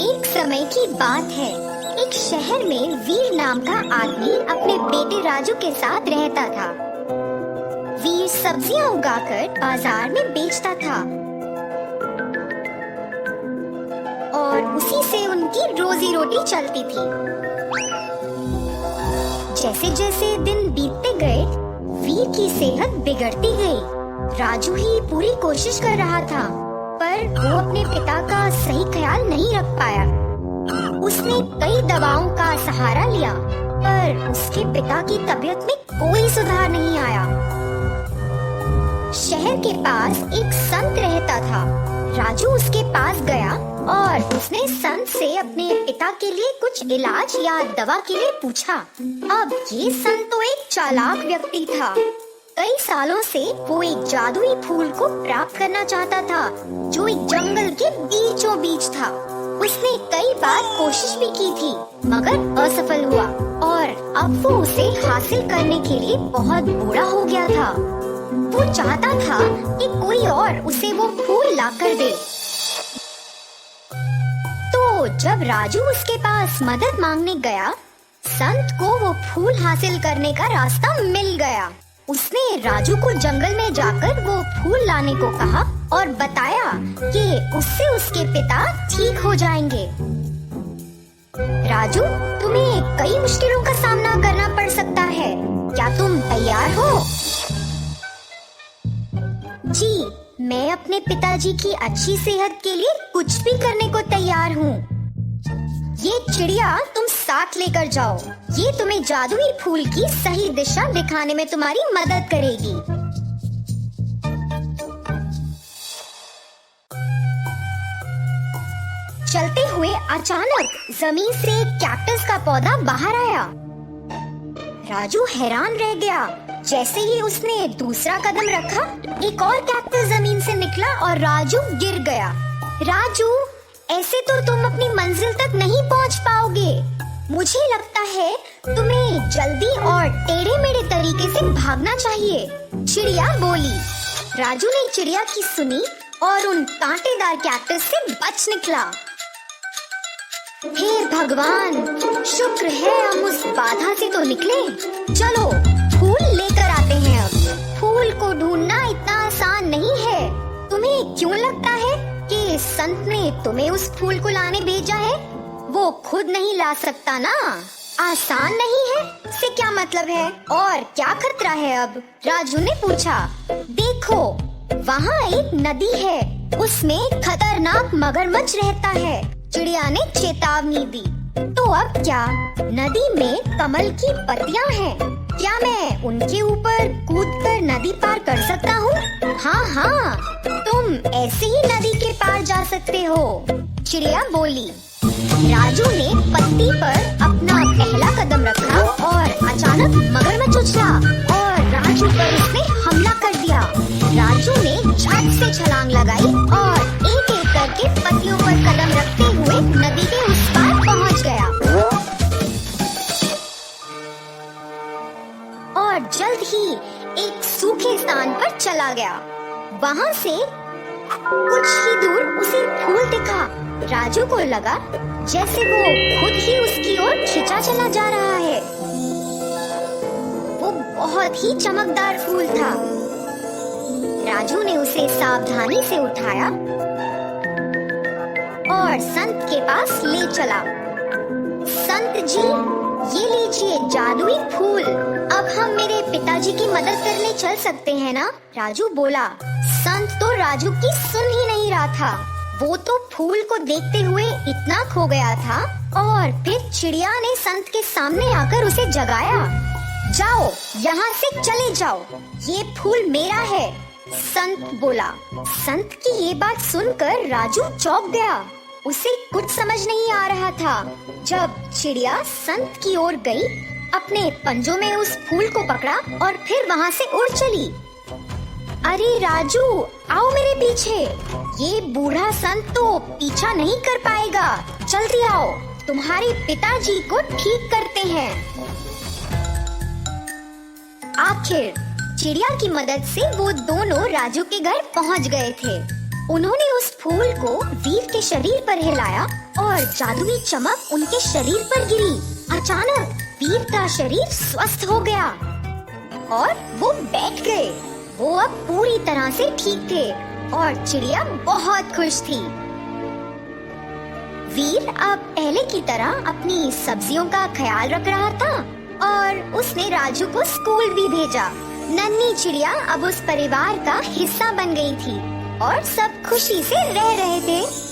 एक समय की बात है। एक शहर में वीर नाम का आदमी अपने बेटे राजू के साथ रहता था। वीर सब्जियां उगाकर बाजार में बेचता था और उसी से उनकी रोजी रोटी चलती थी। जैसे जैसे दिन बीतते गए, वीर की सेहत बिगड़ती गई। राजू ही पूरी कोशिश कर रहा था, पर वो अपने पिता का सही ख्याल नहीं रख पाया। उसने कई दवाओं का सहारा लिया, पर उसके पिता की तबीयत में कोई सुधार नहीं आया। शहर के पास एक संत रहता था। राजू उसके पास गया और उसने संत से अपने पिता के लिए कुछ इलाज या दवा के लिए पूछा। अब ये संत तो एक चालाक व्यक्ति था। कई सालों से वो एक जादुई फूल को प्राप्त करना चाहता था, जो एक जंगल के बीचों बीच था। उसने कई बार कोशिश भी की थी, मगर असफल हुआ और अब वो उसे हासिल करने के लिए बहुत बूढ़ा हो गया था। वो चाहता था कि कोई और उसे वो फूल लाकर दे। तो जब राजू उसके पास मदद मांगने गया, संत को वो फूल हासिल करने का रास्ता मिल गया। उसने राजू को जंगल में जाकर वो फूल लाने को कहा और बताया कि उससे उसके पिता ठीक हो जाएंगे। राजू, तुम्हें कई मुश्किलों का सामना करना पड़ सकता है। क्या तुम तैयार हो? जी, मैं अपने पिताजी की अच्छी सेहत के लिए कुछ भी करने को तैयार हूँ। ये चिड़िया तुम साथ लेकर जाओ। ये तुम्हें जादुई फूल की सही दिशा दिखाने में तुम्हारी मदद करेगी। चलते हुए अचानक जमीन से एक कैक्टस का पौधा बाहर आया। राजू हैरान रह गया। जैसे ही उसने दूसरा कदम रखा, एक और कैक्टस जमीन से निकला और राजू गिर गया। राजू, ऐसे तो तुम अपनी मंजिल तक नहीं पहुंच पाओगे। मुझे लगता है तुम्हें जल्दी और टेढ़े मेढ़े तरीके से भागना चाहिए, चिड़िया बोली। राजू ने चिड़िया की सुनी और उन कांटेदार कैक्टस से बच निकला। हे भगवान, शुक्र है हम उस बाधा से तो निकले। चलो फूल लेकर आते हैं। अब फूल को ढूंढना इतना आसान नहीं है। तुम्हें क्यों लगता है कि संत ने तुम्हें उस फूल को लाने भेजा है? वो खुद नहीं ला सकता ना। आसान नहीं है इससे क्या मतलब है? और क्या खतरा है अब? राजू ने पूछा। देखो, वहाँ एक नदी है, उसमें खतरनाक मगरमच्छ रहता है, चिड़िया ने चेतावनी दी। तो अब क्या? नदी में कमल की पत्तियां हैं। क्या मैं उनके ऊपर कूदकर नदी पार कर सकता हूँ? हाँ हाँ, तुम ऐसे ही नदी के पार जा सकते हो, चिड़िया बोली। राजू ने पत्ती पर अपना पहला कदम रखा और अचानक मगरमच्छ उछला और राजू पर उसने हमला कर दिया। राजू ने झट से छलांग लगाई और एक एक करके पत्तियों पर कदम रखते हुए नदी के उस पार पहुंच गया और जल्द ही एक सूखे स्थान पर चला गया। वहाँ से कुछ ही दूर उसे फूल दिखा। राजू को लगा जैसे वो खुद ही उसकी ओर खिंचा चला जा रहा है। वो बहुत ही चमकदार फूल था। राजू ने उसे सावधानी से उठाया और संत के पास ले चला। संत जी, ये लीजिए जादुई फूल। अब हम मेरे पिताजी की मदद करने चल सकते हैं ना? राजू बोला। संत तो राजू की सुन ही नहीं रहा था। वो तो फूल को देखते हुए इतना खो गया था और फिर चिड़िया ने संत के सामने आकर उसे जगाया। जाओ, यहाँ से चले जाओ, ये फूल मेरा है, संत बोला। संत की ये बात सुनकर राजू चौंक गया। उसे कुछ समझ नहीं आ रहा था। जब चिड़िया संत की ओर गई, अपने पंजों में उस फूल को पकड़ा और फिर वहाँ से उड़ चली। अरे राजू, आओ मेरे पीछे। ये बूढ़ा संत तो पीछा नहीं कर पाएगा। जल्दी आओ, तुम्हारे पिताजी को ठीक करते हैं। आखिर चिड़िया की मदद से वो दोनों राजू के घर पहुंच गए थे। उन्होंने उस फूल को वीर के शरीर पर हिलाया और जादुई चमक उनके शरीर पर गिरी। अचानक वीर का शरीर स्वस्थ हो गया और वो बैठ गए। वो अब पूरी तरह से ठीक थे और चिड़िया बहुत खुश थी। वीर अब पहले की तरह अपनी सब्जियों का ख्याल रख रहा था और उसने राजू को स्कूल भी भेजा। नन्ही चिड़िया अब उस परिवार का हिस्सा बन गई थी और सब खुशी से रह रहे थे।